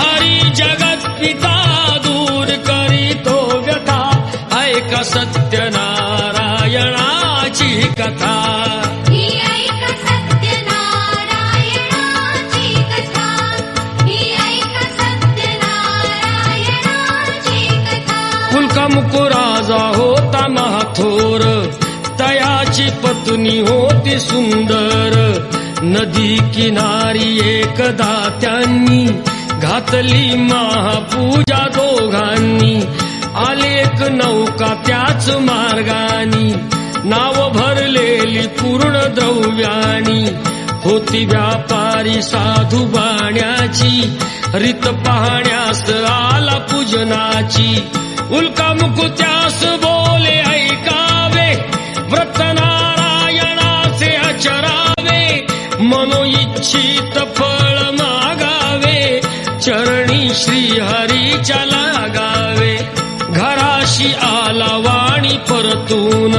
हरी जगत पिता दूर करीतो व्यथा ऐका सत्यनारायणाची कथा मुकुराजा होता महाथोर तयाची पत्नी होती सुंदर नदी किनारी एकदा त्यांनी घातली महापूजा दोघांनी आले एक नौका त्याच मार्गानी नाव भरलेली पूर्ण द्रव्यानी होती व्यापारी साधू बाण्याची रीत पाहण्यास आला पूजनाची उल्कामुख त्यास बोले ऐकावे व्रत नारायणाचे आचरावे मनोइच्छित फळ मागावे चरणी श्री हरीच्या लागावे घराशी आला वाणी परतून